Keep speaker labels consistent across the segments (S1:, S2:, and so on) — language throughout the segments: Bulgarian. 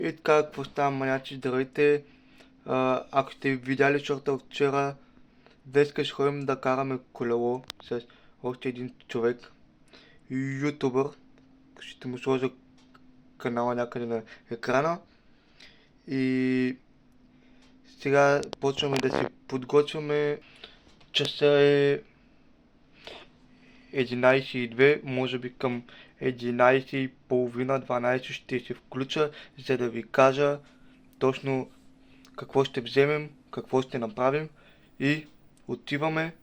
S1: И така, какво става, маняци, здравейте. Ако сте видяли шорта от вчера, днес ще ходим да караме колело с още един човек, ютубър. Ще му сложа канала някъде на екрана. И сега почваме да се подготвяме. Часа е 11:02, може би към 11:30, 12 ще се включа, за да ви кажа точно какво ще вземем, какво ще направим и отиваме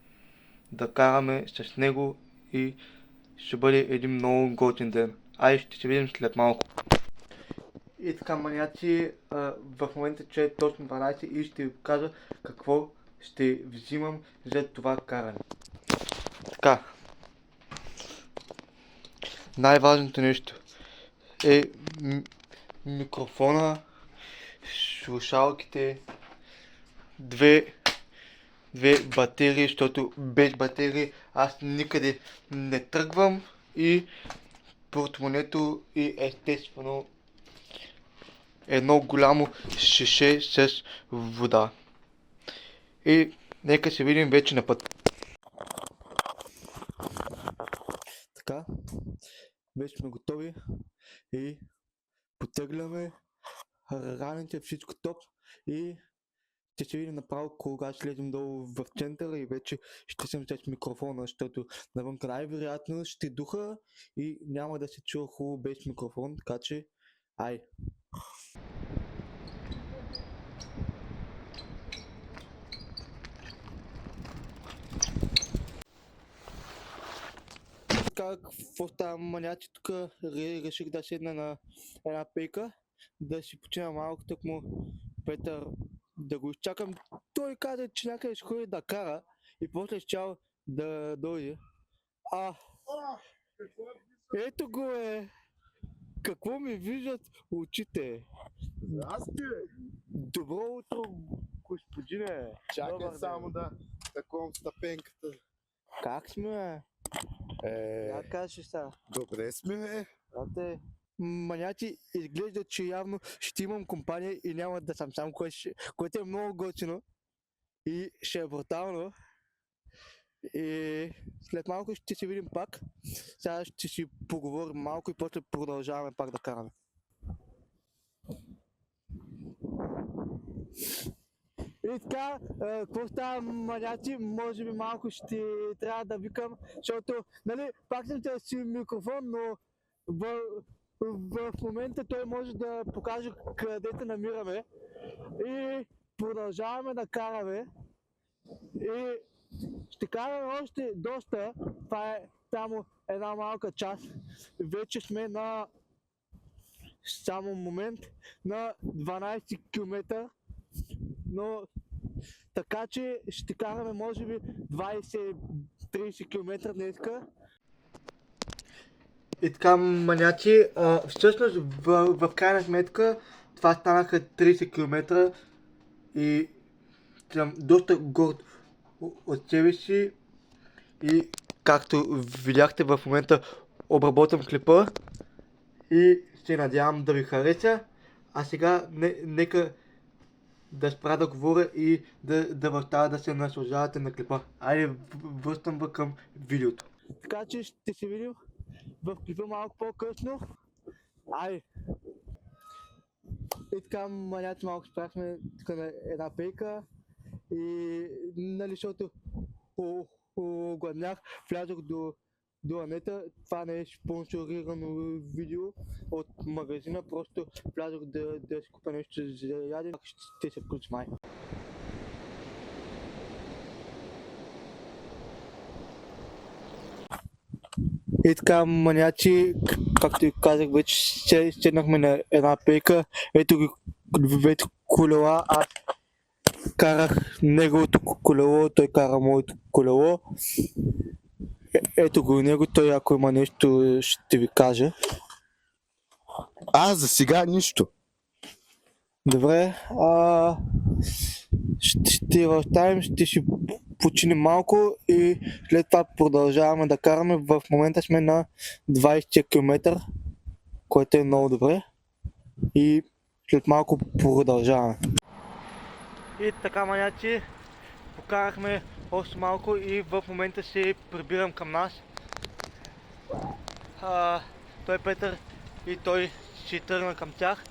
S1: да караме с него и ще бъде един много готин ден. Ще се видим след малко. И така, маняци, в момента че е точно 12 и ще ви кажа какво ще взимам за това каране. Така, най-важното нещо е микрофона, слушалките, две батерии, защото без батерии аз никъде не тръгвам, и портмонето, и естествено едно голямо шише с вода. И нека се видим вече на път. Така, вече сме готови и потегляме раните, всичко топ, и ще се видим направо кога ще слезем долу в центъра и вече ще съм с микрофона, защото навънка най-вероятно ще духа и няма да се чува хубаво без микрофон, така че ай! Какво става, маняци? Тук реших да седна на една пейка, да си почина малко, так му Петър да го изчакам. Той каза, че някъде ще ходи да кара и после щял да дойде. Ето го е! Какво ми виждат очите?
S2: Здрасти, бе!
S1: Добро утро, господине!
S2: Чакай само да таковам стъпенката.
S1: Как сме, бе? Как кажеш сега?
S2: Добре сме, бе.
S1: Брате, маняци, изглежда, че явно ще имам компания и няма да съм сам, което е много готино и ще е брутално. И след малко ще се видим пак. Сега ще си поговорим малко и после продължаваме пак да караме. И така, какво става, маняци? Може би малко ще трябва да викам, защото, нали, пак съм си микрофон, но в момента той може да покаже къде се намираме и продължаваме да караме и ще караме още доста. Това е само една малка част. Вече сме на само момент на 12 км, но така че ще караме може би 20-30 км днеска. И така, маняци, всъщност в крайна сметка това станаха 30 км и съм доста горд от себе си, и както видяхте в момента обработвам клипа и се надявам да ви хареса. А сега нека да спра да говоря и да въртая да се наслаждавате на клипа. Айде, връщам към видеото. Така че ще се видим в клипа малко по-късно. Айде! И така, маняци, малко спряхме тук на една пейка и нали, защото гладнях, влязох до Анета. Това не е спонсорирано видео от магазина, просто влязох да си купя нещо за ядене. Ще се включи май. И така, маняци, както ви казах, вече седнахме на една пейка. Ето ги вече колела, аз карах неговото колело, той кара моето колело. Ето го него, той ако има нещо ще ви каже.
S2: За сега нищо.
S1: Добре, ще оставим, ще си починим малко и след това продължаваме да караме. В момента сме на 20 км, което е много добре. И след малко продължаваме. И така, маняци, покарахме още малко и в момента се прибирам към нас. Той Петър и той ще тръгна към тях.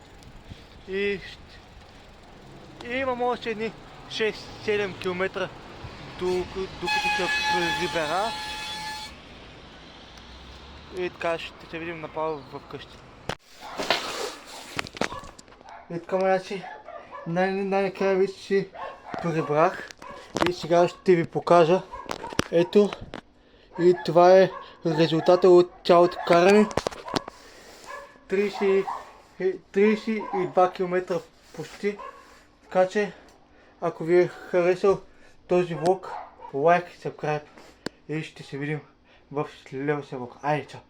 S1: И имам още едни 6-7 км докато се прибера. И така ще се видим направо в къщи. И така, маняци, най-накрая вече си прибрах и сега ще ви покажа. Ето, и това е резултата от цялото каране. 32 км почти. Така че, ако ви е харесал този влог, лайк и subscribe и ще се видим в следващия влог. Айде, чао!